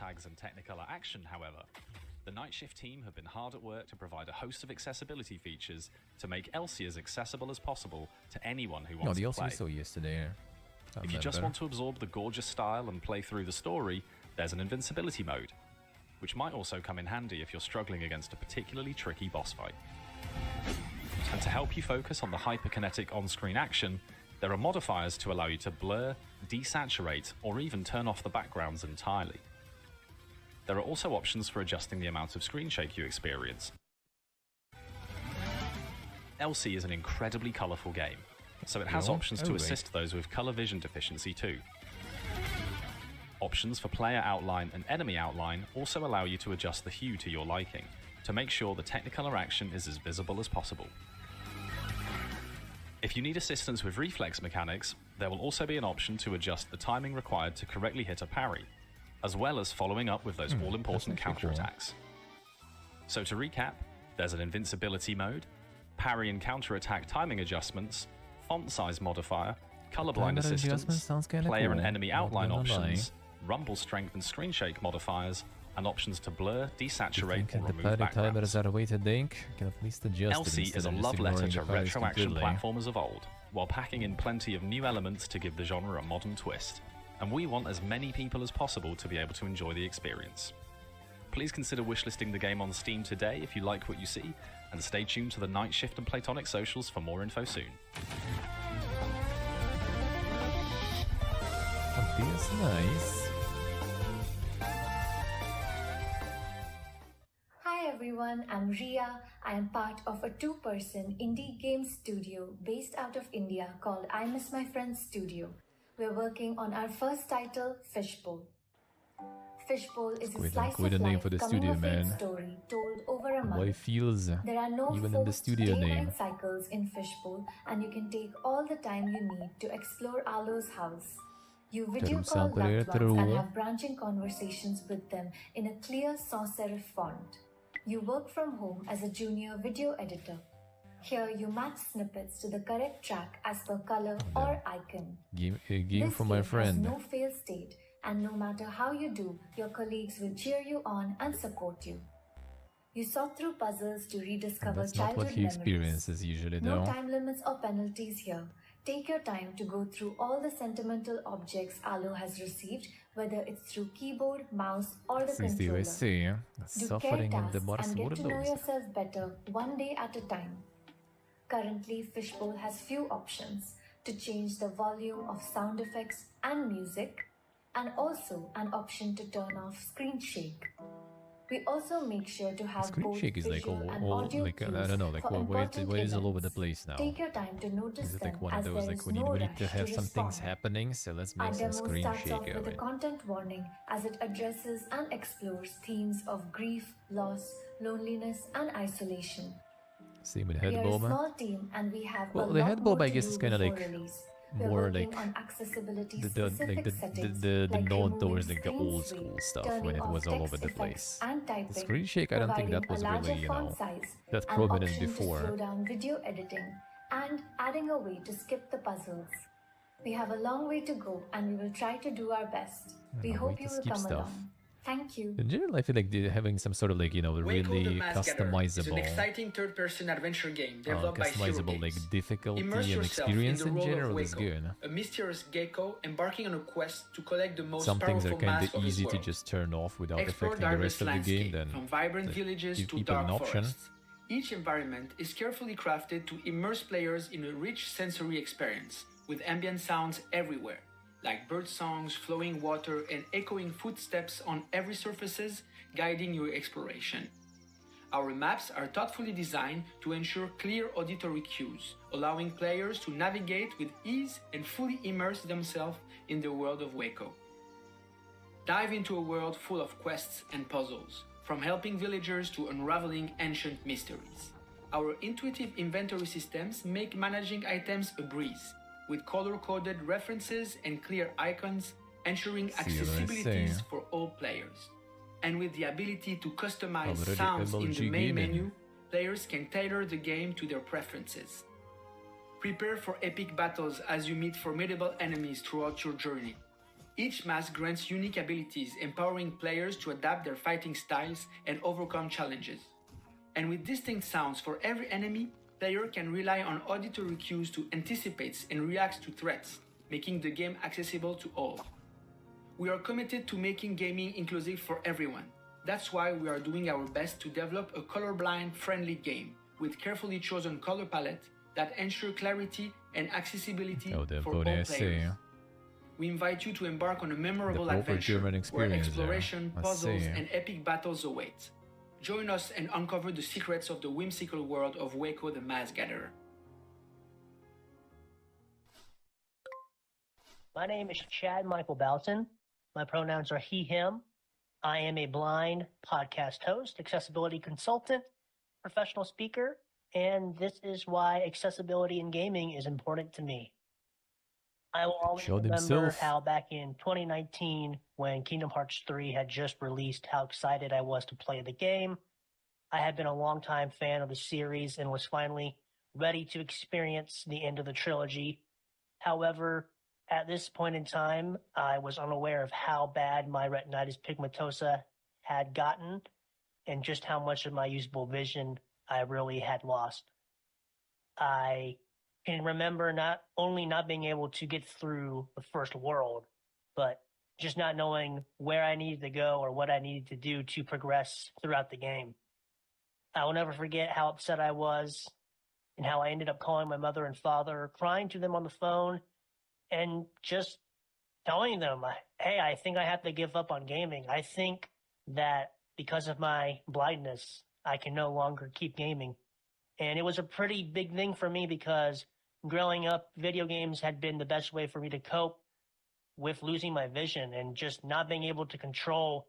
tags and Technicolor action, however, the Night Shift team have been hard at work to provide a host of accessibility features to make Elsie as accessible as possible to anyone who wants to play. The saw yesterday. If you just want to absorb the gorgeous style and play through the story, there's an invincibility mode, which might also come in handy if you're struggling against a particularly tricky boss fight. And to help you focus on the hyperkinetic on-screen action, there are modifiers to allow you to blur, desaturate, or even turn off the backgrounds entirely. There are also options for adjusting the amount of screen shake you experience. Elsie is an incredibly colourful game, so it has options to assist those with colour vision deficiency too. Options for player outline and enemy outline also allow you to adjust the hue to your liking, to make sure the Technicolor action is as visible as possible. If you need assistance with reflex mechanics, there will also be an option to adjust the timing required to correctly hit a parry, as well as following up with those all-important counterattacks. So to recap, there's an invincibility mode, parry and counterattack timing adjustments, font size modifier, colorblind assistance, player and enemy outline options, rumble strength and screen shake modifiers, and options to blur, desaturate, or remove backgrounds. Elsie is a love letter to retro action platformers of old, while packing in plenty of new elements to give the genre a modern twist. And we want as many people as possible to be able to enjoy the experience. Please consider wishlisting the game on Steam today if you like what you see, and stay tuned to the Night Shift and Platonic socials for more info soon. That's nice. Hi everyone, I'm Ria. I am part of a two-person indie game studio based out of India called I Miss My Friends Studio. We're working on our first title, Fishbowl. Fishbowl is a slice of life coming-of-age story told over a month. There are no forced day-night cycles in Fishbowl, and you can take all the time you need to explore Alo's house. You video call loved ones and have branching conversations with them in a clear sans-serif font. You work from home as a junior video editor. Here you match snippets to the correct track as per color or icon. Game for my friend. Has no fail state, and no matter how you do, your colleagues will cheer you on and support you. You sort through puzzles to rediscover childhood memories. That's not what he experiences usually, though. No time limits or penalties here. Take your time to go through all the sentimental objects Alo has received, whether it's through keyboard, mouse, or the controller. Do care tasks and get to know yourself better one day at a time. Currently, Fishbowl has few options to change the volume of sound effects and music, and also an option to turn off screen shake. We also make sure to have both visual and audio cues I don't know, like where is all over the place now? Take your time to notice is it them, like one as of those there like is we no need to have some things happening, so let's make some screen shake. Our demo starts off with a content warning as it addresses and explores themes of grief, loss, loneliness, and isolation. Same with We are a Headbomb. small team and we have Well, a the lot Headbomb, more I to guess, do is kind of before like release. more We're like working on accessibility the specific settings, like known removing towards like the screen old sway, school stuff turning when it off was all over text the effects place. and typing, The screen shake, I don't think that was providing a really, larger you know, font size, that an prominent option before. to slow down video editing, and adding a way to skip the puzzles. We have a long way to go and we will try to do our best. We hope you will come along. Thank you. In general, I feel like they're having some sort of like, you know, really customizable, is an exciting third-person adventure game developed by Zero customizable like Games. difficulty Immerse and yourself experience in in the role general of is Waco, good. a mysterious gecko embarking on a quest to collect the most Some things are powerful kind mask of of his easy to world. just turn off without Explore affecting the rest of the landscape, game. Then from vibrant villages give to people dark an option. forests. Each environment is carefully crafted to immerse players in a rich sensory experience, with ambient sounds everywhere, like bird songs, flowing water, and echoing footsteps on every surfaces, guiding your exploration. Our maps are thoughtfully designed to ensure clear auditory cues, allowing players to navigate with ease and fully immerse themselves in the world of Waco. Dive into a world full of quests and puzzles, from helping villagers to unraveling ancient mysteries. Our intuitive inventory systems make managing items a breeze, with color-coded references and clear icons, ensuring accessibility for all players. And with the ability to customize sounds in the main menu, players can tailor the game to their preferences. Prepare for epic battles as you meet formidable enemies throughout your journey. Each mask grants unique abilities, empowering players to adapt their fighting styles and overcome challenges. And with distinct sounds for every enemy, player can rely on auditory cues to anticipate and react to threats, making the game accessible to all. We are committed to making gaming inclusive for everyone. That's why we are doing our best to develop a colorblind-friendly game with carefully chosen color palette that ensure clarity and accessibility for all players. We invite you to embark on a memorable adventure where exploration, puzzles, and epic battles await. Join us and uncover the secrets of the whimsical world of Waco the Mask Gatherer. My name is Chad Michael Boughton. My pronouns are he, him. I am a blind podcast host, accessibility consultant, professional speaker, and this is why accessibility in gaming is important to me. I will always remember how back in 2019, when Kingdom Hearts 3 had just released, how excited I was to play the game. I had been a longtime fan of the series and was finally ready to experience the end of the trilogy. However, at this point in time, I was unaware of how bad my retinitis pigmentosa had gotten and just how much of my usable vision I really had lost. I can remember not only not being able to get through the first world, but just not knowing where I needed to go or what I needed to do to progress throughout the game. I will never forget how upset I was and how I ended up calling my mother and father, crying to them on the phone, and just telling them, hey, I think I have to give up on gaming. I think that because of my blindness, I can no longer keep gaming. And it was a pretty big thing for me because growing up, video games had been the best way for me to cope with losing my vision and just not being able to control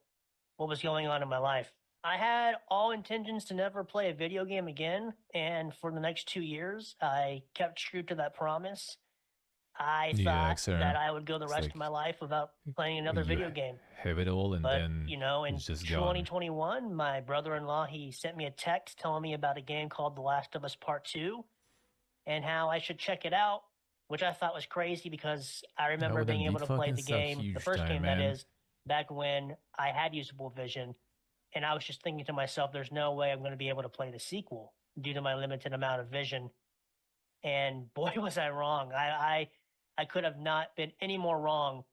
what was going on in my life. I had all intentions to never play a video game again, and for the next 2 years, I kept true to that promise. I thought that I would go the rest of my life without playing another video game. Have it all, and but, then you know, in it's just 2021, gone. my brother-in-law, he sent me a text telling me about a game called The Last of Us Part 2 and how I should check it out, which I thought was crazy because I remember being able to play the game, the first game that is, back when I had usable vision. And I was just thinking to myself, there's no way I'm going to be able to play the sequel due to my limited amount of vision. And boy, was I wrong. I could have not been any more wrong.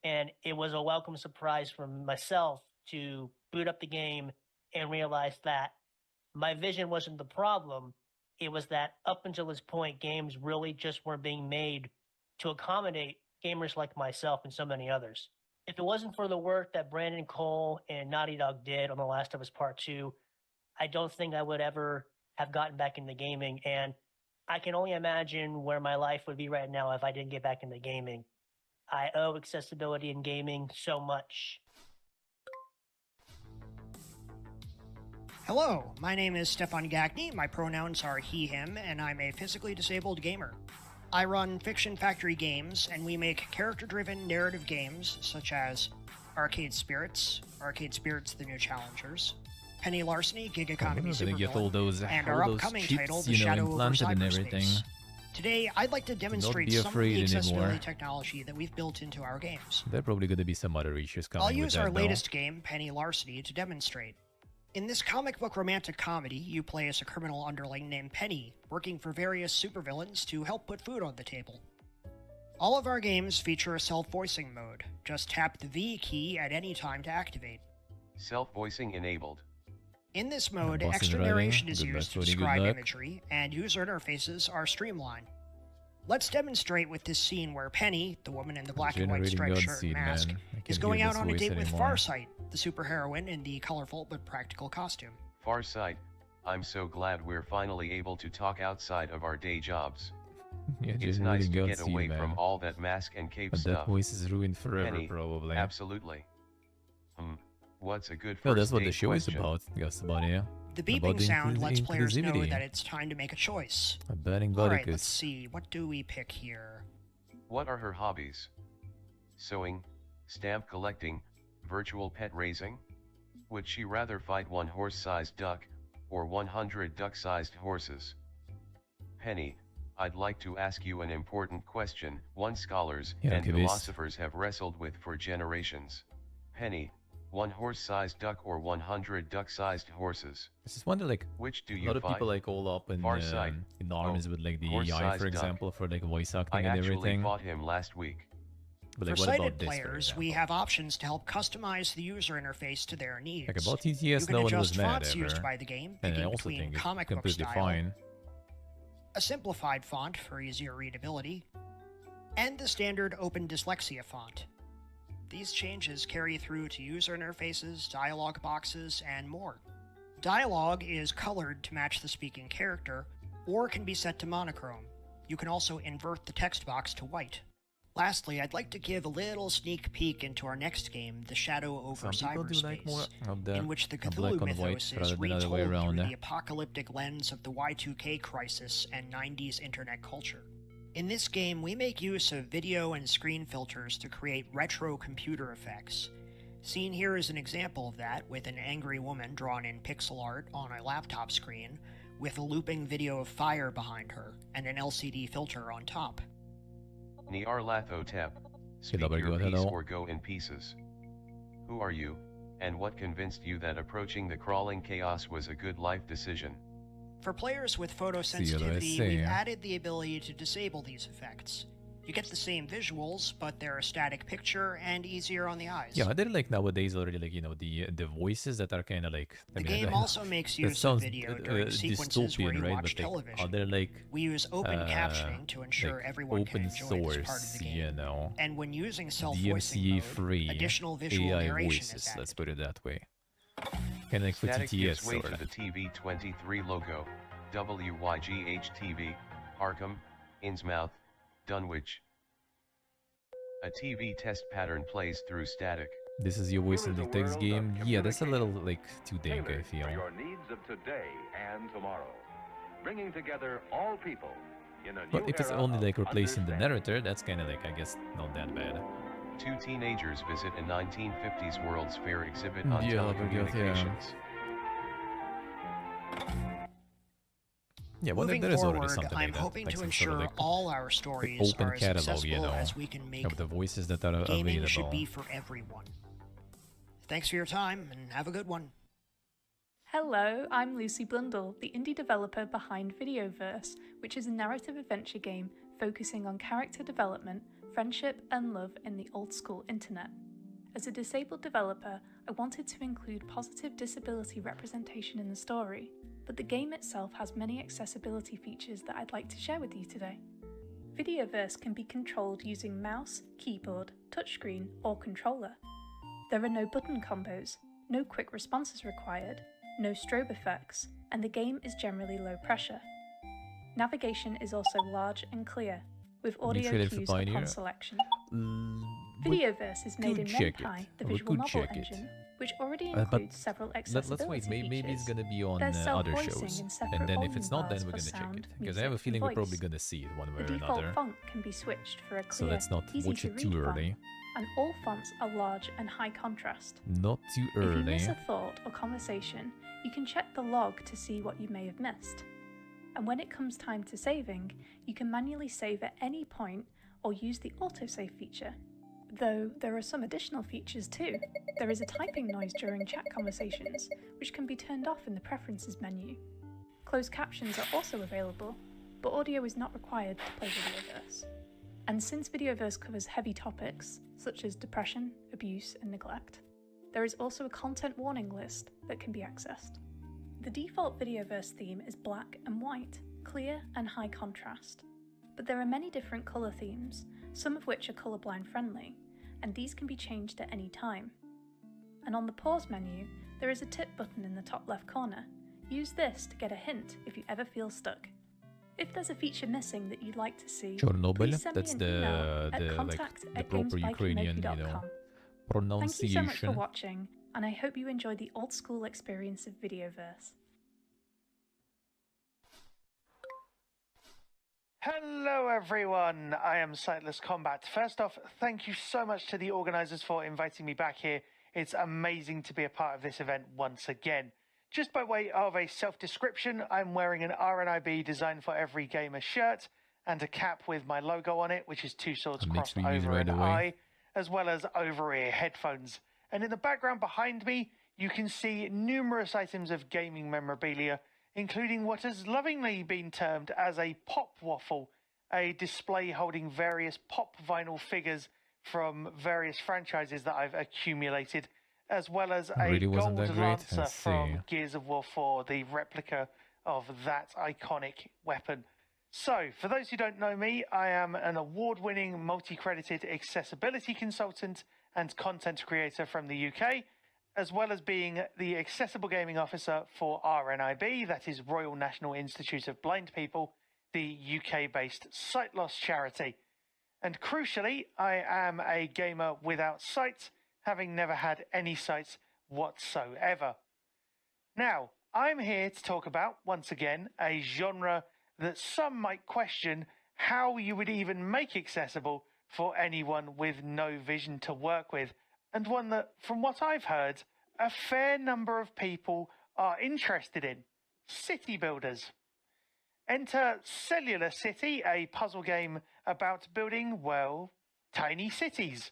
And it was a welcome surprise for myself to boot up the game and realize that my vision wasn't the problem. It was that up until this point, games really just weren't being made to accommodate gamers like myself and so many others. If it wasn't for the work that Brandon Cole and Naughty Dog did on The Last of Us Part 2, I don't think I would ever have gotten back into gaming. And I can only imagine where my life would be right now if I didn't get back into gaming. I owe accessibility in gaming so much. Hello, my name is Stefan Gagny, my pronouns are he, him, and I'm a physically disabled gamer. I run Fiction Factory Games, and we make character-driven narrative games such as Arcade Spirits The New Challengers, Penny Larceny, Gig Economy Supervillain, and our upcoming title, The Shadow over Cyberspace. Today, I'd like to demonstrate some of the accessibility technology that we've built into our games. There are probably going to be some other issues coming I'll use with our that, latest game, Penny Larceny, to demonstrate. In this comic book romantic comedy, you play as a criminal underling named Penny, working for various supervillains to help put food on the table. All of our games feature a self-voicing mode. Just tap the V key at any time to activate. Self-voicing enabled. In this mode, extra narration is used to describe imagery, and user interfaces are streamlined. Let's demonstrate with this scene where Penny, the woman in the black and white striped shirt and mask, is going out on a date with Farsight, the superheroine in the colorful but practical costume. Farsight, I'm so glad we're finally able to talk outside of our day jobs. Yeah, it's nice to get away from all that mask and cape stuff. That voice is ruined forever, Penny, probably. Absolutely. What's a good first No, that's what the date show question? is about, yeah. The beeping sound lets players know that it's time to make a choice. Alright, let's see, what do we pick here? What are her hobbies? Sewing, stamp collecting, virtual pet raising? Would she rather fight one horse-sized duck, or 100 duck-sized horses? Penny, I'd like to ask you an important question, one scholars Ja, and gewiss. philosophers have wrestled with for generations. Penny, one horse-sized duck or 100 duck-sized horses? I just wonder, like, Which do a you lot of people fight? like all up in Farsight. arms with like the AI, horse-sized for duck. example, for like voice acting I and actually everything. fought him last week. But For like, what sighted about this, for players, we example? have options to help customize the user interface to their needs. Like about You TTS, can no one adjust was mad fonts used ever. by the game, And I picking also between think it's comic book completely style, fine. a simplified font for easier readability, and the standard open dyslexia font. These changes carry through to user interfaces, dialog boxes, and more. Dialogue is colored to match the speaking character, or can be set to monochrome. You can also invert the text box to white. Lastly, I'd like to give a little sneak peek into our next game, The Shadow Over Some people do Cyberspace, like more of the in which the black Cthulhu on white mythos rather is than the other retold way around. through the apocalyptic lens of the Y2K crisis and 90s internet culture. In this game, we make use of video and screen filters to create retro computer effects. Seen here is an example of that, with an angry woman drawn in pixel art on a laptop screen, with a looping video of fire behind her, and an LCD filter on top. Nyarlathotep, speak Dobra, your go piece ahead. or go in pieces. Who are you, and what convinced you that approaching the crawling chaos was a good life decision? For players with See what I photosensitivity, say. we've added the ability to disable these effects. You get the same visuals, but they're a static picture and easier on the eyes. Yeah, they're like nowadays already like, you know, the voices that are kind of like... The game also makes that use of sounds video during sequences where dystopian, you right? watch But like, television. they're like We use open captioning to ensure like everyone can open enjoy this part of source, the game. you know, And when using self-voicing DMCA mode, free additional visual AI narration is voices. added. Let's put it that way. Kind of like for Static TTS, gives way sort to of. the TV23 logo, WYGH-TV, Arkham, Innsmouth, Dunwich. A TV test pattern plays through static. This is your voice in the text game. Yeah, that's a little like too dank, I feel. For your needs of today and tomorrow, bringing together all people in a But new if it's era only of like replacing the understanding. narrator, that's kind of like, I guess, not that bad. Two teenagers visit a 1950s World's Fair exhibit on Yeah, I forgot, yeah. telecommunications. Yeah, well, Moving there is already forward, something I'm like that. hoping like to some sort of ensure like all our stories open are as catalog, accessible you know, as we can make of the voices that are gaming available. should be for everyone. Thanks for your time, and have a good one. Hello, I'm Lucy Blundell, the indie developer behind Videoverse, which is a narrative adventure game focusing on character development, friendship, and love in the old school internet. As a disabled developer, I wanted to include positive disability representation in the story, but the game itself has many accessibility features that I'd like to share with you today. Videoverse can be controlled using mouse, keyboard, touchscreen, or controller. There are no button combos, no quick responses required, no strobe effects, and the game is generally low pressure. Navigation is also large and clear, with audio trailer for cues Pioneer? upon selection. We Videoverse is made could in check it. MedPy, the We visual could novel check it. engine, which already but includes several accessibility let's wait. Maybe it's features. gonna be on There's other self-voicing shows, and separate and then if it's volume not, then bars we're for gonna check sound, it because I music, have a feeling and we're probably voice. gonna see it one way The or default another. font can be switched for a So clear, let's not easy watch to it read too font, early. and all fonts are large and high contrast. Not too If you early. miss a thought or conversation, you can check the log to see what you may have missed. And when it comes time to saving, you can manually save at any point or use the autosave feature. Though there are some additional features too. There is a typing noise during chat conversations, which can be turned off in the preferences menu. Closed captions are also available, but audio is not required to play Videoverse. And since Videoverse covers heavy topics, such as depression, abuse, and neglect, there is also a content warning list that can be accessed. The default Videoverse theme is black and white, clear and high contrast. But there are many different colour themes, some of which are colourblind friendly, and these can be changed at any time. And on the pause menu, there is a tip button in the top left corner. Use this to get a hint if you ever feel stuck. If there's a feature missing that you'd like to see, Chernobyl, please send that's me an email at the like contact the at proper Ukrainian, you know, gamespikeynoki.com. Thank you so pronunciation. much for watching, and I hope you enjoy the old school experience of Videoverse. Hello everyone, I am Sightless Combat. First off, thank you so much to the organisers for inviting me back here. It's amazing to be a part of this event once again. Just by way of a self-description, I'm wearing an RNIB Design for Every Gamer shirt, and a cap with my logo on it, which is two swords crossed reviews over right an away. eye, as well as over-ear headphones. And in the background behind me, you can see numerous items of gaming memorabilia, including what has lovingly been termed as a pop waffle, a display holding various pop vinyl figures from various franchises that I've accumulated, as well as a Really wasn't gold that great? lancer Let's see. from Gears of War 4, the replica of that iconic weapon. So, for those who don't know me, I am an award-winning, multi-credited accessibility consultant and content creator from the UK, as well as being the Accessible Gaming Officer for RNIB, that is Royal National Institute of Blind People, the UK-based sight loss charity. And crucially, I am a gamer without sight, having never had any sight whatsoever. Now, I'm here to talk about, once again, a genre that some might question how you would even make accessible for anyone with no vision to work with, and one that, from what I've heard, a fair number of people are interested in: city builders. Enter Cellular City, a puzzle game about building, well, tiny cities.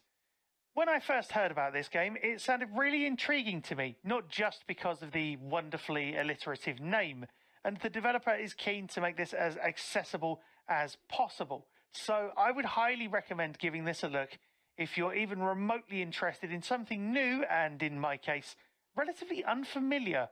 When I first heard about this game, it sounded really intriguing to me, not just because of the wonderfully alliterative name, and the developer is keen to make this as accessible as possible. So I would highly recommend giving this a look if you're even remotely interested in something new and, in my case, relatively unfamiliar.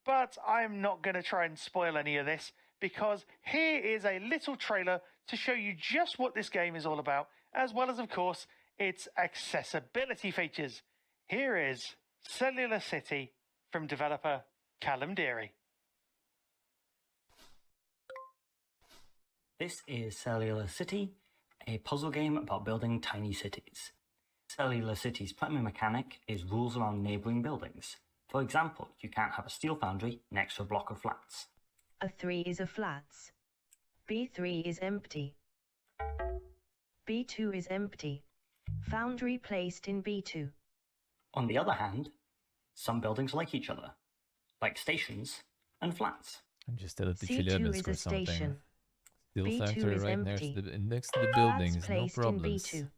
But I'm not going to try and spoil any of this, because here is a little trailer to show you just what this game is all about, as well as, of course, its accessibility features. Here is Cellular City from developer Callum Deary. This is Cellular City, a puzzle game about building tiny cities. Cellular City's primary mechanic is rules around neighbouring buildings. For example, you can't have a steel foundry next to a block of flats. A 3 is a flats. B3 is empty. B2 is empty. Foundry placed in B2. On the other hand, some buildings like each other, like stations and flats. I'm just a little C2 is a station. Steel B2 factory is right empty. next to the buildings, no placed in problems. B2.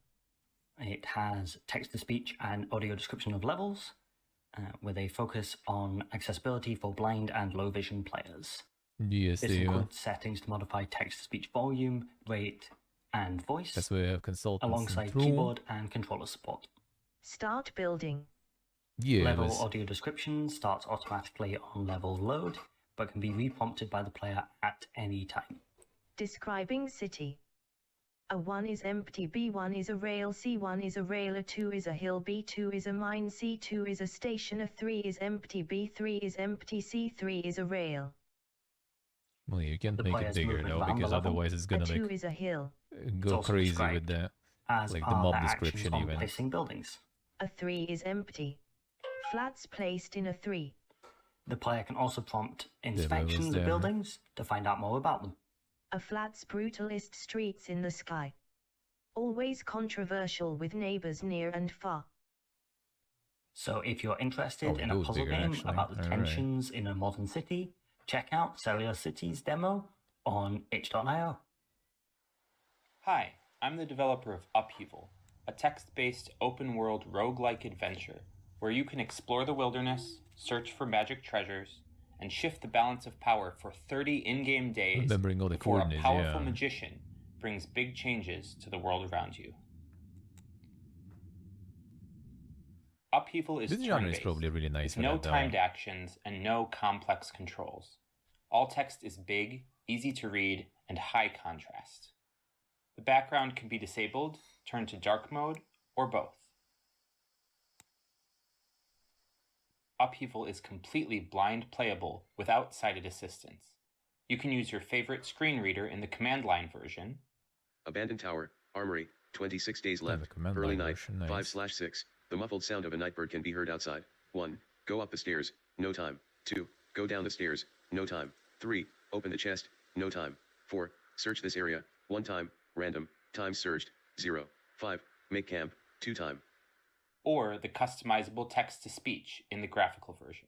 It has text-to-speech and audio description of levels, with a focus on accessibility for blind and low-vision players. Yes, This includes settings to modify text-to-speech volume, rate, and voice, that's where we have consultants alongside through. keyboard and controller support. Start building. Yeah, Level audio description starts automatically on level load, but can be re-prompted by the player at any time. Describing city. A1 is empty, B1 is a rail, C1 is a rail, A2 is a hill, B2 is a mine, C2 is a station, A3 is empty, B3 is empty, C3 is a rail. Well, you can't The make it player's bigger movement though, around the because level. otherwise it's gonna A2 like is a hill. go also crazy described with the As like the are mob the actions description on even. placing buildings. A3 is empty. Flats placed in A3. The player can also prompt levels inspections there. of buildings to find out more about them. A flats brutalist streets in the sky. Always controversial with neighbors near and far. So if you're interested Oh, in it a goes puzzle bigger, game actually. about the Alright. tensions in a modern city, check out Cellular City's demo on itch.io. Hi, I'm the developer of Upheaval, a text-based open-world roguelike adventure where you can explore the wilderness, search for magic treasures, and shift the balance of power for 30 in-game days Remembering all the before a coordinates, powerful yeah. magician brings big changes to the world around you. Upheaval is This genre is turn-based, probably really nice with for no that, though. timed actions and no complex controls. All text is big, easy to read, and high contrast. The background can be disabled, turned to dark mode, or both. Upheaval is completely blind playable without sighted assistance. You can use your favorite screen reader in the command line version. Abandoned tower, armory, 26 days Yeah, the left, command early line night, version, nice. 5/6, the muffled sound of a nightbird can be heard outside. 1. Go up the stairs, no time. 2. Go down the stairs, no time. 3. Open the chest, no time. 4. Search this area, 1 time, random, time searched, 0. 5. Make camp, 2 time. Or the customizable text-to-speech in the graphical version.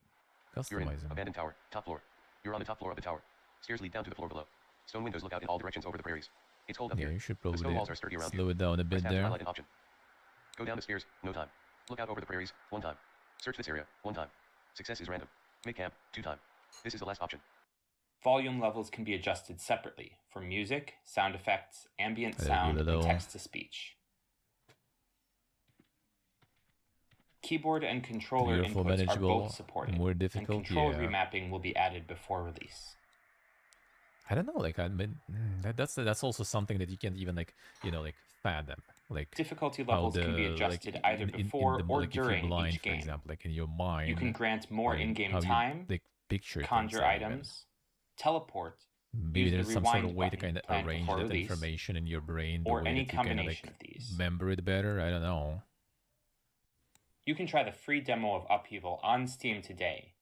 You're in Customize them. abandoned tower, top floor. You're on the top floor of the tower. Stairs lead down to the floor below. Stone windows look out in all directions over the prairies. It's cold up Yeah, here. you should The probably stone walls are sturdy around slow here. it down a Press bit tab to there. highlight an option. Go down the stairs, no time. Look out over the prairies, 1 time. Search this area, 1 time. Success is random. Make camp, 2 time. This is the last option. Volume levels can be adjusted separately for music, sound effects, ambient sound, and little. text-to-speech. Keyboard and controller Beautiful, inputs are manageable, both supported, more and difficult, controller yeah. remapping will be added before release. I don't know, like I mean, that's also something that you can't even like, you know, like fathom. Like Difficulty how levels can be adjusted like, either in before the, or like, if you're during blind, each for game. example, like in your mind. You can grant more like, in-game how time, you, like, picture conjure things even. items, teleport, Maybe use there's the some sort rewind of way to button kind of planned arrange before that release, information in your brain, the or way any that you kind of combination like of these. remember it better. I don't know. You can try the free demo of Upheaval on Steam today.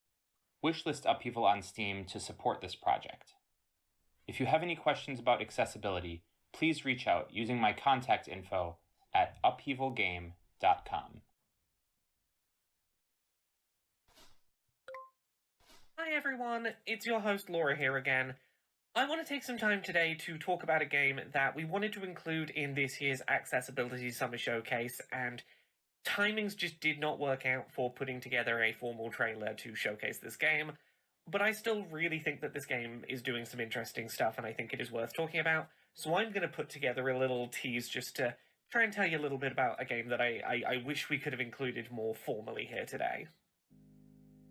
Wishlist Upheaval on Steam to support this project. If you have any questions about accessibility, please reach out using my contact info at upheavalgame.com. Hi everyone, it's your host Laura here again. I want to take some time today to talk about a game that we wanted to include in this year's Accessibility Summer Showcase, and timings just did not work out for putting together a formal trailer to showcase this game, but I still really think that this game is doing some interesting stuff and I think it is worth talking about, so I'm going to put together a little tease just to try and tell you a little bit about a game that I wish we could have included more formally here today.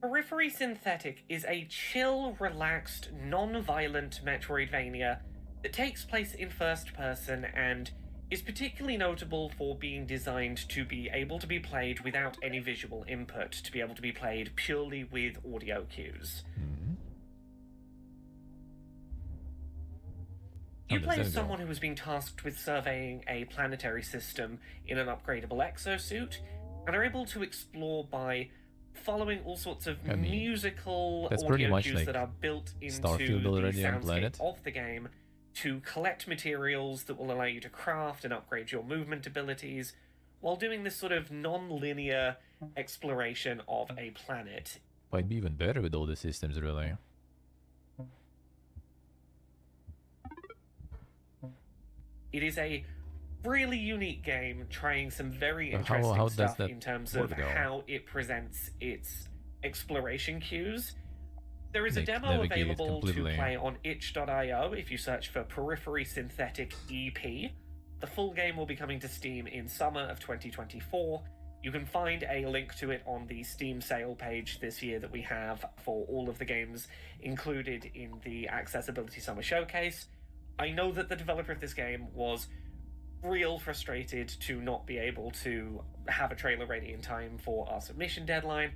Periphery Synthetic is a chill, relaxed, non-violent Metroidvania that takes place in first person and is particularly notable for being designed to be able to be played without any visual input, to be able to be played purely with audio cues. You play as someone who has been tasked with surveying a planetary system in an upgradable exosuit, and are able to explore by following all sorts of musical audio cues like that are built into Starfield already the on soundscape Planet. of the game to collect materials that will allow you to craft and upgrade your movement abilities, while doing this sort of non-linear exploration of a planet. Might be even better with all the systems, really. It is a really unique game, trying some very But interesting how does stuff that in terms of work, though? how it presents its exploration cues. There is a Like, demo navigate it available to completely. play on itch.io if you search for Periphery Synthetic EP. The full game will be coming to Steam in summer of 2024. You can find a link to it on the Steam sale page this year that we have for all of the games included in the Accessibility Summer Showcase. I know that the developer of this game was real frustrated to not be able to have a trailer ready in time for our submission deadline,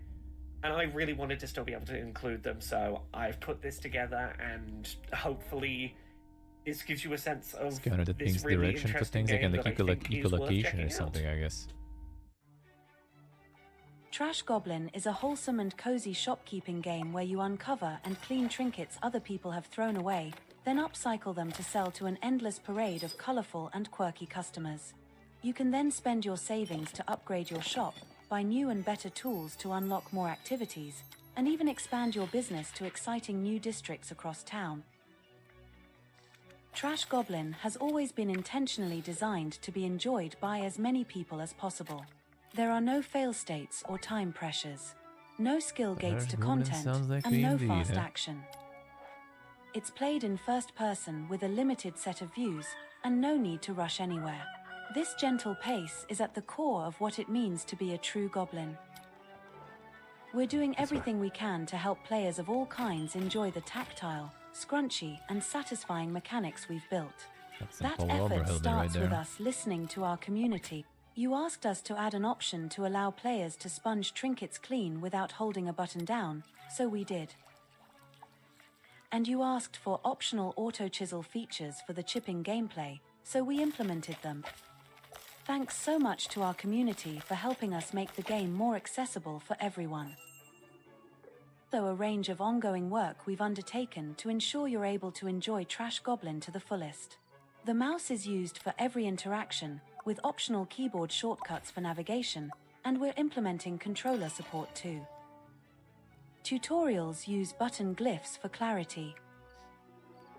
and I really wanted to still be able to include them, so I've put this together, and hopefully this gives you a sense of It's kind of the this thing's really direction for interesting things, like game in that the I think is worth echolocation checking or out. something, I guess. Trash Goblin is a wholesome and cozy shopkeeping game where you uncover and clean trinkets other people have thrown away, then upcycle them to sell to an endless parade of colorful and quirky customers. You can then spend your savings to upgrade your shop, buy new and better tools to unlock more activities, and even expand your business to exciting new districts across town. Trash Goblin has always been intentionally designed to be enjoyed by as many people as possible. There are no fail states or time pressures, no skill gates to Trash Goblin content, sounds like and me no indeed, fast huh? action. It's played in first person with a limited set of views and no need to rush anywhere. This gentle pace is at the core of what it means to be a true goblin. We're doing everything we can to help players of all kinds enjoy the tactile, scrunchy, and satisfying mechanics we've built. That Paul effort Oberhelden starts right with there. us listening to our community. You asked us to add an option to allow players to sponge trinkets clean without holding a button down, so we did. And you asked for optional auto-chisel features for the chipping gameplay, so we implemented them. Thanks so much to our community for helping us make the game more accessible for everyone. Though a range of ongoing work we've undertaken to ensure you're able to enjoy Trash Goblin to the fullest. The mouse is used for every interaction, with optional keyboard shortcuts for navigation, and we're implementing controller support too. Tutorials use button glyphs for clarity.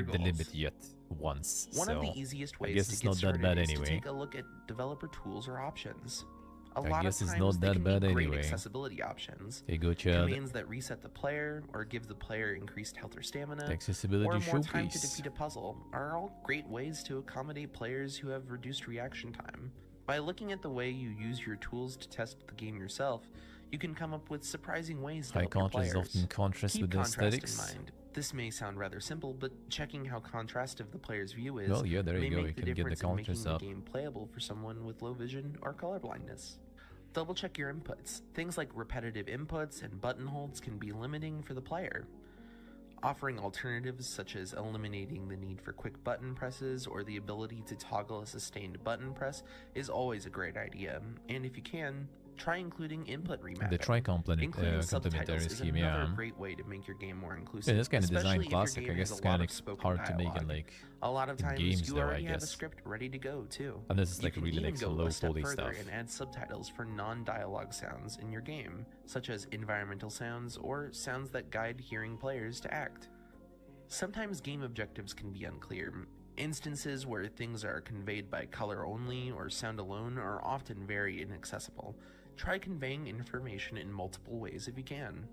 hit the goals. limit yet once. One so of the easiest I ways guess to it's get not that started bad is anyway. to take a look at developer tools or options. A I lot guess of it's times not they that can bad be great anyway. accessibility options. Hey, go Chad. Commands that reset the player or give the player increased health or stamina, Accessibility or more time to showcase. defeat a puzzle are all great ways to accommodate players who have reduced reaction time. By looking at the way you use your tools to test the game yourself, you can come up with surprising ways to High help your contrast players. often contrasts Keep with the contrast aesthetics. in mind. This may sound rather simple, but checking how contrastive the player's view is Well, yeah, there you may go. make You the can get the difference in making contrast the up. game playable for someone with low vision or colorblindness. Double check your inputs. Things like repetitive inputs and button holds can be limiting for the player. Offering alternatives such as eliminating the need for quick button presses or the ability to toggle a sustained button press is always a great idea, and if you can, try including input remapping. The Including complementary subtitles is scheme, another yeah. great way to make your game more inclusive. Yeah, this kind of especially design if your classic. game I guess has it's a lot kind of of spoken hard to make in dialogue. like A lot of in times games you though, already I have a guess. script ready to go too. Unless it's You like can really even like go some a low step poly further stuff. and add subtitles for non-dialogue sounds in your game, such as environmental sounds or sounds that guide hearing players to act. Sometimes game objectives can be unclear. Instances where things are conveyed by color only or sound alone are often very inaccessible. Try conveying information in multiple ways if you can.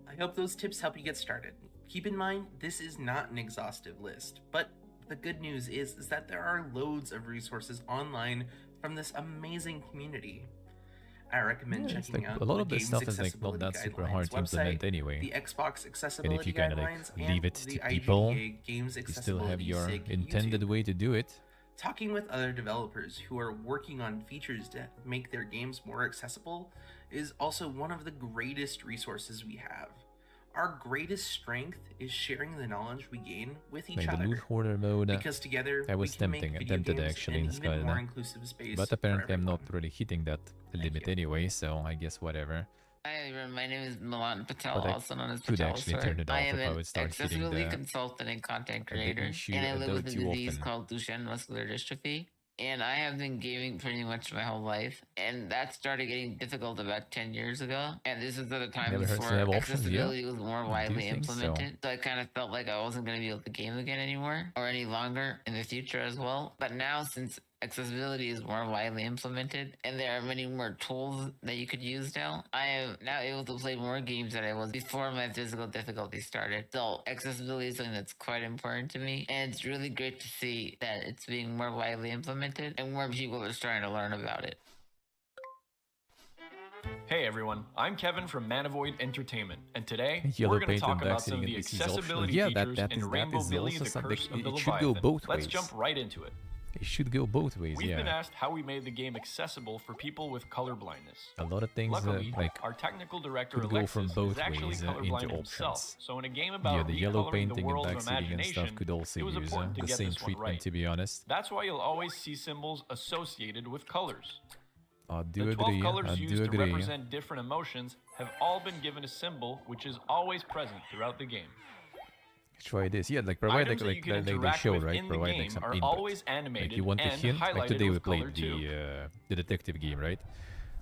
I hope those tips help you get started. Keep in mind, this is not an exhaustive list, but the good news is that there are loads of resources online from this amazing community. I recommend Yeah, it's checking like out a lot the of this Games stuff is like not Accessibility that super Guidelines hard to implement website, anyway. the Xbox And Accessibility if you kind of like Guidelines, leave and it to the people, IGDA Games you still have Accessibility your SIG intended YouTube. way to do it. Talking with other developers who are working on features to make their games more accessible is also one of the greatest resources we have. Our greatest strength is sharing the knowledge we gain with each Like the other. loot hoarder mode, Because together I was we can make video tempted games actually an in this even kind more of, inclusive space but for apparently I'm everyone. not really hitting that limit anyway, so I guess whatever. Hi everyone, my name is Milan Patel, But I also known as could Patel actually Sir. turn it I off am if I an would start hitting accessibility the consultant and content creator, issue and I a live bit with a too disease often. called Duchenne muscular dystrophy. And I have been gaming pretty much my whole life, and that started getting difficult about 10 years ago. And this is at a time Never hurts to before have options, yeah. accessibility was more Do widely think so? implemented. So I kind of felt like I wasn't going to be able to game again anymore, or any longer in the future as well. But now, since accessibility is more widely implemented, and there are many more tools that you could use now, I am now able to play more games than I was before my physical difficulty started. So accessibility is something that's quite important to me, and it's really great to see that it's being more widely implemented and more people are starting to learn about it. Hey everyone, I'm Kevin from Manavoid Entertainment, and today Yellow we're going paint to talk and about some of backseating the and this is optional. accessibility Yeah, features in Rainbow is Billy, also the something. Curse of the It should go Leviathan. both Let's ways. jump right into it. It should go both ways, We've yeah. been asked how we made the game accessible for people with color blindness. A lot of things Luckily, like our technical director could go Alexis from both is actually ways colorblind into himself. options. So in a game about Yeah, the yellow recoloring painting the and world of backseating and imagination, stuff could also it was use important to the get same this one treatment, right. to be honest. That's why you'll always see symbols associated with colors. I do The 12 agree. colors I used do to agree. represent different emotions have all been given a symbol which is always present throughout the game. Try this. Yeah, like provide Items that like you can like they interact show, with right? in the Provide game like some are input. always animated Like you want a and hint. Like highlighted today we with played color too. the detective game, right?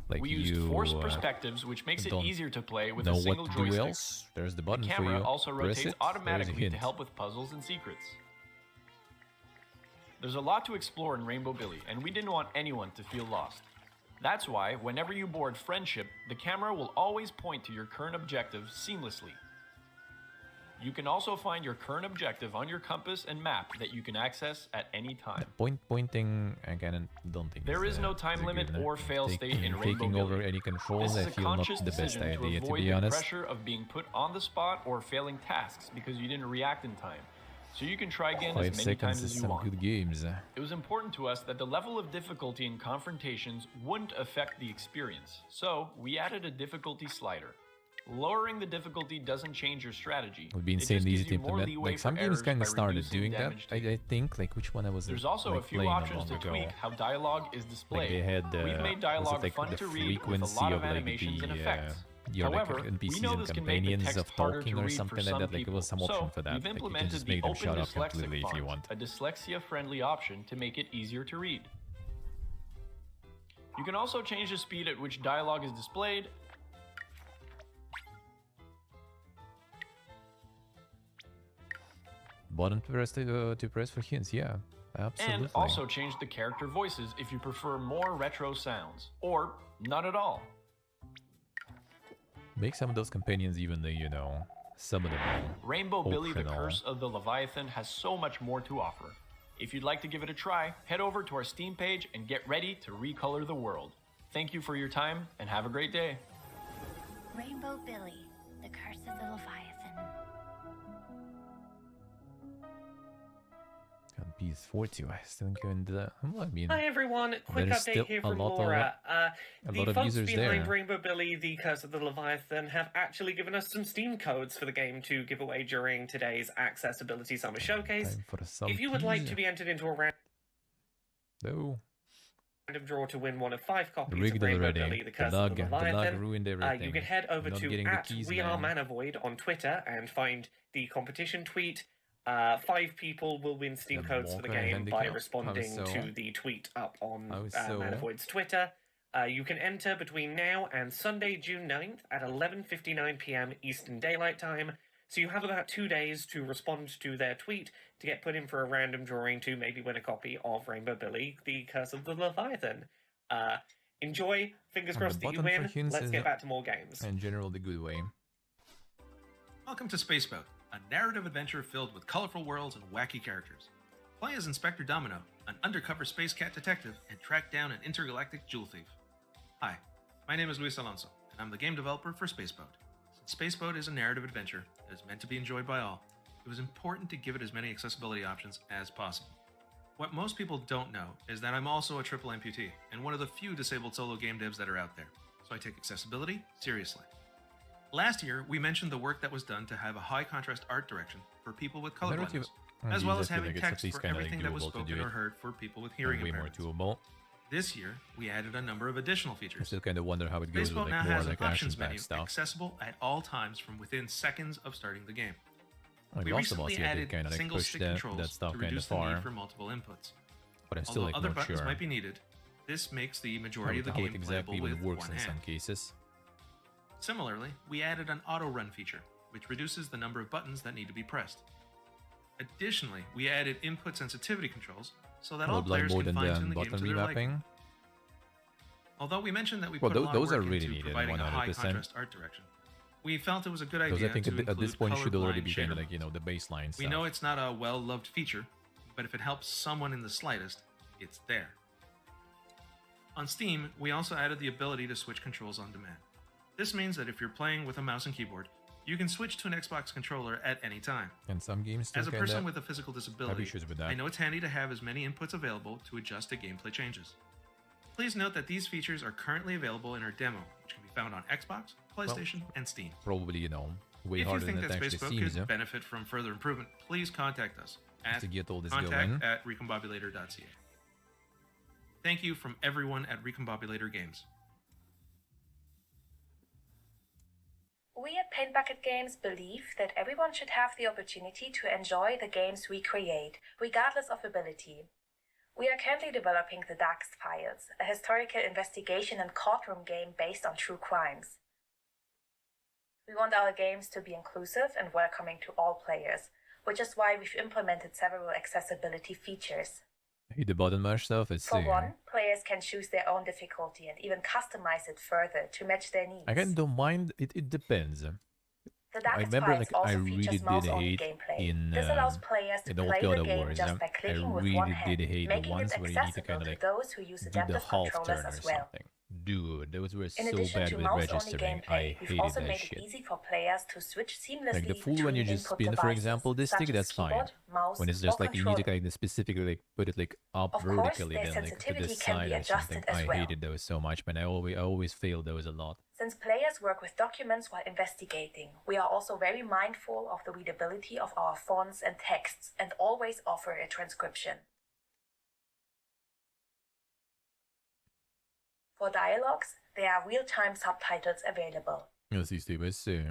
Like We you used forced perspectives, which makes it don't easier to play with know a single what to do joystick. else. There's the button The for camera you. also Press rotates it. There's a automatically to hint. help with puzzles and secrets. There's a lot to explore in Rainbow Billy, and we didn't want anyone to feel lost. That's why, whenever you board Friendship, the camera will always point to your current objective seamlessly. You can also find your current objective on your compass and map that you can access at any time. Pointing again, don't think There it's, is no time it's a limit good, or fail state in Rainbow taking Billy. over any controls. This is I a feel not conscious the best decision idea, to to avoid be the honest. pressure of being put on the spot or failing tasks because you didn't react in time. So you can try again 5 as many seconds times is as you some want. good games. It was important to us that the level of difficulty in confrontations wouldn't affect the experience, so we added a difficulty slider. Lowering the difficulty doesn't change your strategy. It would be It just insanely gives easy to you more implement. leeway Like some for games errors kind by of started reducing doing that. damage I think like which one I was There's also like a few playing not options to long ago. tweak how dialogue is displayed. Like they had We've made was dialogue it like fun the to read with a frequency lot of of like animations and the effects. your However, like we NPCs know and this can make the companions text of harder talking to or read for something like some that. Like it was some people. option So, for that. we've Like you can implemented just the make them Open shut up Dyslexic completely if you font, want. a dyslexia-friendly option to make it easier to read. You can also change the speed at which dialogue is displayed. Button to press for hints, yeah. Absolutely. And also change the character voices if you prefer more retro sounds, or none at all. Make some of those companions even the, you know, some of them Rainbow Billy the optional. Curse of the Leviathan has so much more to offer. If you'd like to give it a try, head over to our Steam page and get ready to recolor the world. Thank you for your time and have a great day. Rainbow Billy, the Curse of the Leviathan. PS4 I still didn't go into that. Well, I mean, Hi everyone, quick there's update still here a from lot Laura. of The folks users behind there. Rainbow Billy, the Curse of the Leviathan, have actually given us some Steam codes for the game to give away during today's Accessibility Summer Showcase. Time for some If you would like keys. to be entered into a random draw to win one of 5 copies rigged of Rainbow already. Billy, the Curse The of the lag Leviathan, ruined you everything. can head over Not to getting the keys, man. @WeAreManaVoid on Twitter and find the competition tweet. 5 people will win Steam codes for the Walker game by handicap? responding How so? to the tweet up on How so? Manavoid's Twitter. You can enter between now and Sunday, June 9th at 11:59 p.m. Eastern Daylight Time. So you have about 2 days to respond to their tweet to get put in for a random drawing to maybe win a copy of Rainbow Billy, the Curse of the Leviathan. Enjoy. Fingers And the crossed that you button for win. hints Let's is get back to more games. In general, the good way. Welcome to Spaceboat, a narrative adventure filled with colorful worlds and wacky characters. Play as Inspector Domino, an undercover space cat detective, and track down an intergalactic jewel thief. Hi, my name is Luis Alonso, and I'm the game developer for Spaceboat. Since Spaceboat is a narrative adventure that is meant to be enjoyed by all, it was important to give it as many accessibility options as possible. What most people don't know is that I'm also a triple amputee, and one of the few disabled solo game devs that are out there, so I take accessibility seriously. Last year, we mentioned the work that was done to have a high contrast art direction for people with color Narrative blindness, as well as I feel having like it's at text least for kinda, like, everything that was doable to spoken do or it. heard for people with And hearing way more impairments. doable. This year, we added a number of additional I features. still kind of wonder how it goes with Spaceboat now like more has an like options action-packed menu stuff. accessible at all times from within seconds of starting the game. Like We Last of Us, recently yeah, they added kind of like single push stick that controls stuff to kind of reduce the far. need for multiple inputs. But I'm still Although like other not buttons sure might be needed, this makes the how, majority of the how game it exactly playable even with works one in some hand. cases. Similarly, we added an auto run feature, which reduces the number of buttons that need to be pressed. Additionally, we added input sensitivity controls so that all Would like players more can than fine-tune the the game button to their liking. remapping. Although we mentioned that we Well, put a lot those of are work really into needed, providing a high 100%. contrast art direction, we felt it was a good Those idea I think to at this include point should already colorblind be kind shader of like, you know, modes. the baseline We stuff. know it's not a well-loved feature, but if it helps someone in the slightest, it's there. On Steam, we also added the ability to switch controls on demand. This means that if you're playing with a mouse and keyboard, you can switch to an Xbox controller at any time. And some games still As a kinda person with a physical have disability, issues with that. I know it's handy to have as many inputs available to adjust to gameplay changes. Please note that these features are currently available in our demo, which can be found on Xbox, PlayStation, and Steam. Probably, you know, way If you harder think than it that actually Spaceboat seems. could benefit from further improvement, please contact us at To get all this contact going. at recombobulator.ca. Thank you from everyone at Recombobulator Games. We at Paint Bucket Games believe that everyone should have the opportunity to enjoy the games we create, regardless of ability. We are currently developing The Darkest Files, a historical investigation and courtroom game based on true crimes. We want our games to be inclusive and welcoming to all players, which is why we've implemented several accessibility features. Hey, the button mash stuff is For one, players can choose their own difficulty and even customize it further to match their needs. I kind of don't mind. It depends. The I Darkest remember Files like also I really features did mouse-only hate gameplay. in This allows players to in Old play God the of game Wars. just by I clicking with really one hand, did hate the making ones it where you need to accessible kind of to like those who use do the adaptive half controllers turn or as well. something. Dude, those were In so addition bad to with mouse-only registering. I gameplay, we've hated also that made shit. it easy for players to switch seamlessly Like the full between when you just input spin, for devices, example, this such stick, as that's fine. keyboard, mouse, When it's just or like you need to controller. kind of specifically like put it like up Of course, vertically, their then like to sensitivity the can be side or adjusted something. as I well. hated those so much, man. I always failed those a lot. Since players work with documents while investigating, we are also very mindful of the readability of our fonts and texts and always offer a transcription. For dialogues, there are real-time subtitles available. Yes, these two, see.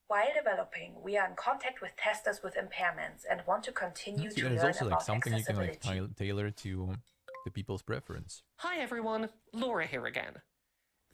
While developing, we are in contact with testers with impairments and want to continue to There's learn also like about something you can like accessibility. tailor to the people's preference. Hi everyone, Laura here again.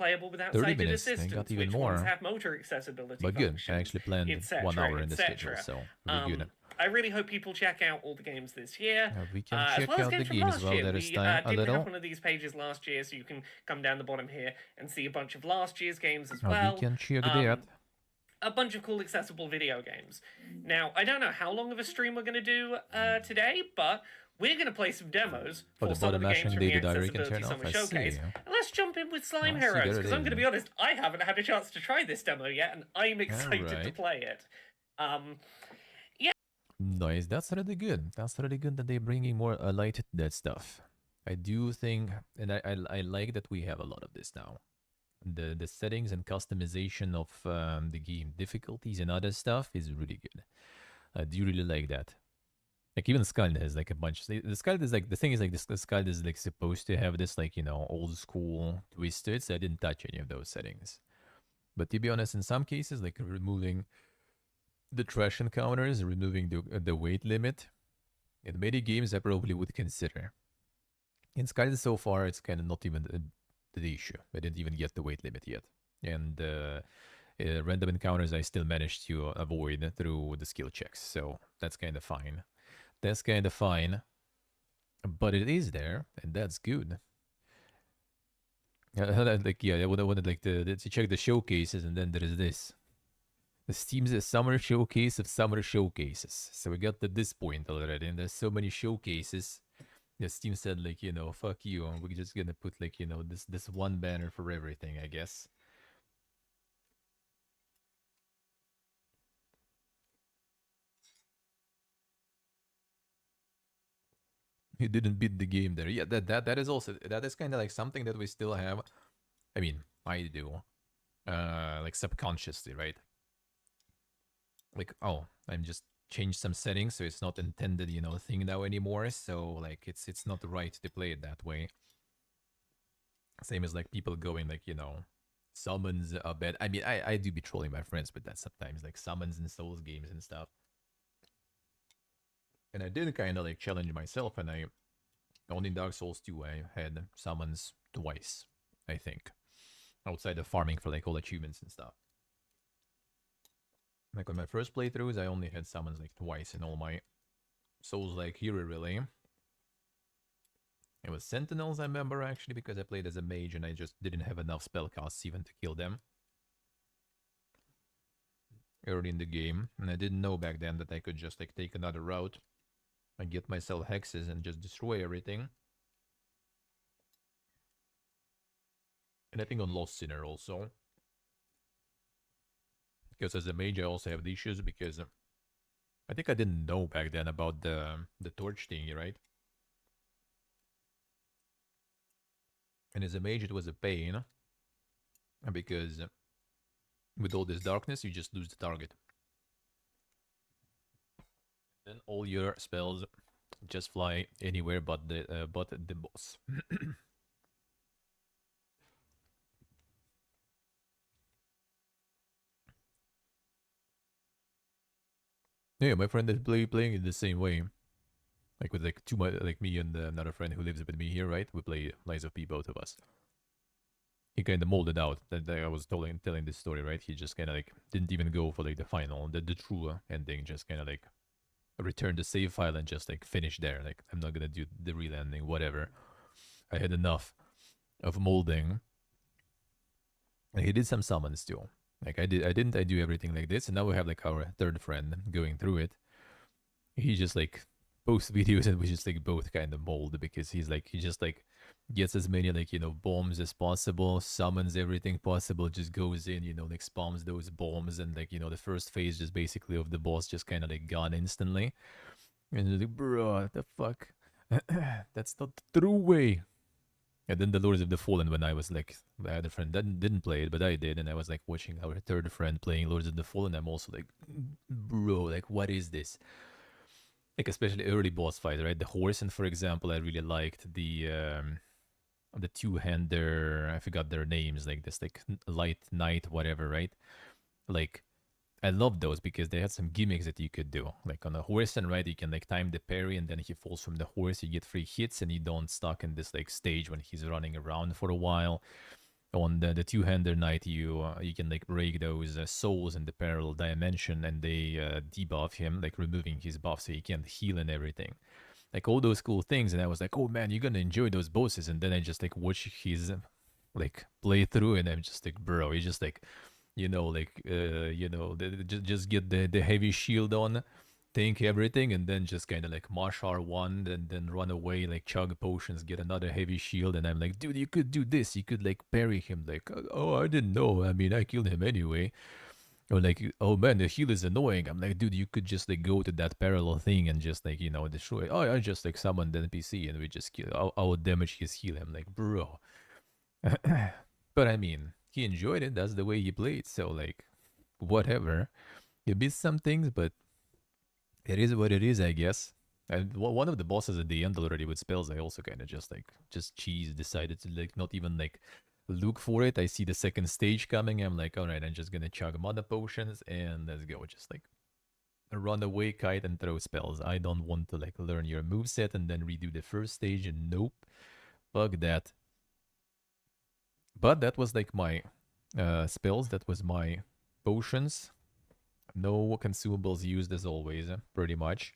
playable without 30 sighted minutes, they assistance, got even which more. ones have motor accessibility But good, I functions, actually planned etc., 1 hour in the schedule, etc. so really good. I really hope people check out all the games this year. We can as check well as out the games from games last while year. there is We time a didn't little. have one of these pages last year, so you can come down the bottom here and see a bunch of last year's games as well. We can check that. A bunch of cool accessible video games. Now, I don't know how long of a stream we're going to do today, but we're going to play some demos for some of the games from the Accessibility Summer Showcase. And let's jump in with Slime Heroes, because I'm going to be honest, I haven't had a chance to try this demo yet, and I'm excited to play it. Yeah. Nice, that's really good. That's really good that they're bringing more light to that stuff. I do think, and I like that we have a lot of this now. The settings and customization of the game difficulties and other stuff is really good. I do really like that. Like even Skull has like a bunch. The Skull is like, the thing is like the Skull is like supposed to have this like, you know, old school twist to it, so I didn't touch any of those settings. But to be honest, in some cases, like removing the trash encounters, removing the weight limit, in many games I probably would consider. In Skull so far, it's kind of not even the issue. I didn't even get the weight limit yet. And random encounters I still managed to avoid through the skill checks, so that's kind of fine. That's kind of fine. But it is there, and that's good. Like, yeah, I wanted like to check the showcases, and then there is this. The Steam's summer showcase of summer showcases. So we got to this point already, and there's so many showcases. Yeah, Steam said like, you know, fuck you, and we're just gonna put like, you know, this one banner for everything, I guess. You didn't beat the game there. Yeah, that is also, that is kind of like something that we still have. I mean, I do, like subconsciously, right? Like, oh, I'm just changed some settings, so it's not intended, you know, thing now anymore. So like, it's not right to play it that way. Same as like people going like, you know, summons a bed. I mean, I do be trolling my friends with that sometimes, like summons in Souls games and stuff. And I did kind of like challenge myself, and I, only in Dark Souls 2, I had summons twice, I think. Outside of farming for like all achievements and stuff. Like on my first playthroughs, I only had summons like twice in all my Souls like hero really. It was Sentinels, I remember actually, because I played as a mage and I just didn't have enough spellcasts even to kill them early in the game. And I didn't know back then that I could just like take another route and get myself hexes and just destroy everything. And I think on Lost Sinner also. Because as a mage I also have the issues because I think I didn't know back then about the torch thingy, right? And as a mage it was a pain. Because with all this darkness you just lose the target. Then all your spells just fly anywhere but the boss. Yeah, my friend is playing it the same way. Like with like like me and another friend who lives with me here, right? We play Lies of P, both of us. He kind of molded out that I was telling this story, right? He just kind of like didn't even go for like the final, the true ending. Just kind of like return the save file and just like finish there. Like I'm not gonna do the real ending, whatever. I had enough of molding. And he did some summons too. Like I do everything like this, and now we have like our third friend going through it. He just like posts videos and we just like both kind of mold because he just like gets as many like, you know, bombs as possible, summons everything possible, just goes in, you know, like spawns those bombs, and like, you know, the first phase just basically of the boss just kind of like gone instantly. And you're like, bro, what the fuck? That's not the true way. And then the Lords of the Fallen, when I was like, my other friend didn't play it, but I did, and I was like watching our third friend playing Lords of the Fallen. I'm also like, bro, like what is this? Like especially early boss fight, right? The horse, and for example, I really liked the two-hander. I forgot their names, like this, like Light Knight, whatever, right? Like I love those because they had some gimmicks that you could do. Like on a horse, and right, you can like time the parry, and then he falls from the horse, you get 3 hits, and you don't stuck in this like stage when he's running around for a while. On the two-hander knight, you can like break those souls in the parallel dimension, and they debuff him, like removing his buff so he can't heal and everything. Like all those cool things, and I was like, oh man, you're gonna enjoy those bosses. And then I just like watch his like playthrough, and I'm just like, bro, he just like, just get the heavy shield on, tank everything, and then just kind of like mash R1 and then run away, like chug potions, get another heavy shield. And I'm like, dude, you could do this, you could like parry him. Like, oh, I didn't know, I mean, I killed him anyway. Or like, oh man, the heal is annoying. I'm like, dude, you could just like go to that parallel thing and just like, destroy. Oh, I just like summoned the NPC and we just kill. I would damage his heal. I'm like, bro. But I mean, he enjoyed it. That's the way he played. So like, whatever. You missed some things, but it is what it is, I guess. And one of the bosses at the end already with spells, I also kind of just cheese, decided to like not even like look for it. I see the second stage coming. I'm like, all right, I'm just gonna chug mana potions and let's go. Just like run away, kite, and throw spells. I don't want to like learn your moveset and then redo the first stage. And nope, fuck that. But that was like my spells. That was my potions. No consumables used as always, pretty much.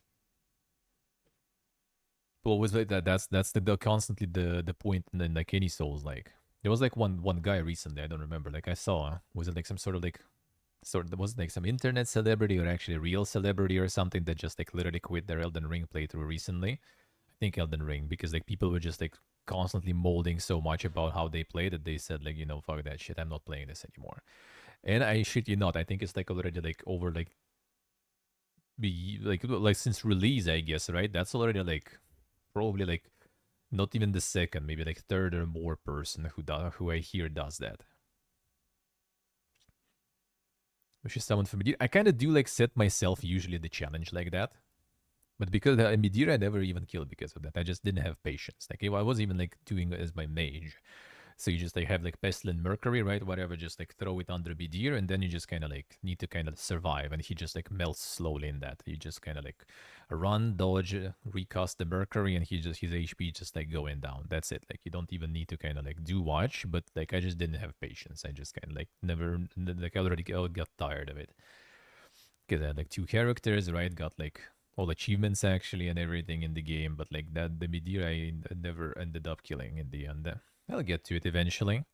Always like that. That's the constantly the point in like any Souls. Like there was like one guy recently. I don't remember. Like I saw. Was it like some sort of like was it like some internet celebrity or actually a real celebrity or something that just like literally quit their Elden Ring playthrough recently? I think Elden Ring, because like people were just like constantly molding so much about how they play that they said like, fuck that shit. I'm not playing this anymore. And I shit you not, I think it's like already like over like like since release, I guess, right? That's already like probably like not even the second, maybe like third or more person who I hear does that. Which is someone familiar. I kind of do like set myself usually the challenge like that. But because Midir I never even killed because of that. I just didn't have patience. Like I was even like doing it as my mage. So you just like have like Pestilent Mercury, right? Whatever, just like throw it under Midir, and then you just kind of like need to kind of survive, and he just like melts slowly in that. You just kind of like run, dodge, recast the Mercury, and his HP just like going down. That's it. Like you don't even need to kind of like do much, but like I just didn't have patience. I just kind of like never, like I already got tired of it. Because I had like 2 characters, right? Got like all achievements actually and everything in the game, but like that, the Midir I never ended up killing in the end. I'll get to it eventually.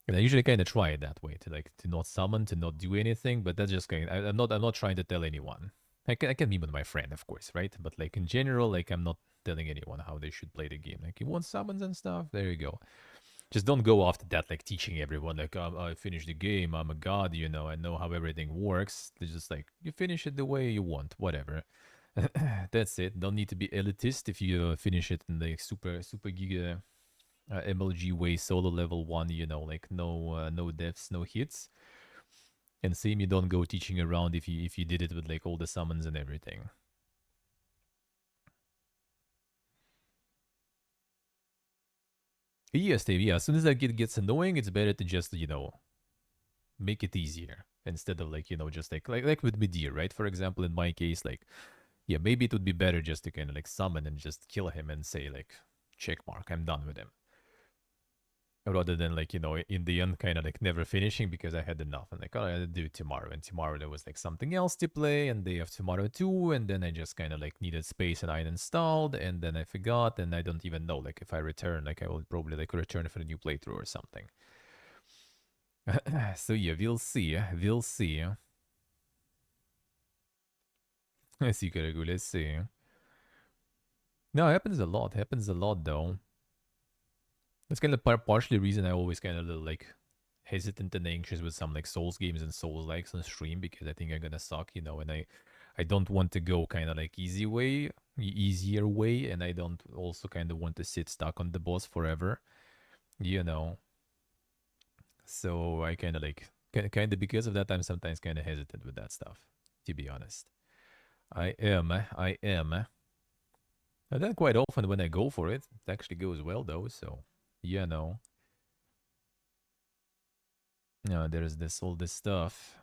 And I usually kind of try it that way, to not summon, to not do anything, but that's just kind of, I'm not trying to tell anyone. I can meet with my friend, of course, right? But like in general, like I'm not telling anyone how they should play the game. Like you want summons and stuff, there you go. Just don't go after that, like teaching everyone, like I finished the game, I'm a god, I know how everything works. It's just like you finish it the way you want, whatever. That's it. Don't need to be elitist if you finish it in the super giga MLG way, solo level 1, like no deaths, no hits. And same, you don't go teaching around if you did it with like all the summons and everything. Yeah, Steve, yeah, as soon as that gets annoying, it's better to just, make it easier. Instead of like, just like with Midir, right? For example, in my case, like, yeah, maybe it would be better just to kind of like summon and just kill him and say like, check mark, I'm done with him. Rather than like, in the end kind of like never finishing because I had enough and like, oh, I'll do it tomorrow. And tomorrow there was like something else to play, and day of tomorrow too. And then I just kind of like needed space and I uninstalled, and then I forgot, and I don't even know. Like if I return, like I will probably like return for a new playthrough or something. So yeah, we'll see. We'll see. Let's see, Karagu, let's see. No, it happens a lot. Happens a lot though. That's kind of partially the reason I always kind of like hesitant and anxious with some like Souls games and Souls likes on stream, because I think I'm gonna suck, and I don't want to go kind of like easier way, and I don't also kind of want to sit stuck on the boss forever, So I kind of like because of that, I'm sometimes kind of hesitant with that stuff, to be honest. I am. And then quite often when I go for it, it actually goes well though, so no, there's all this stuff.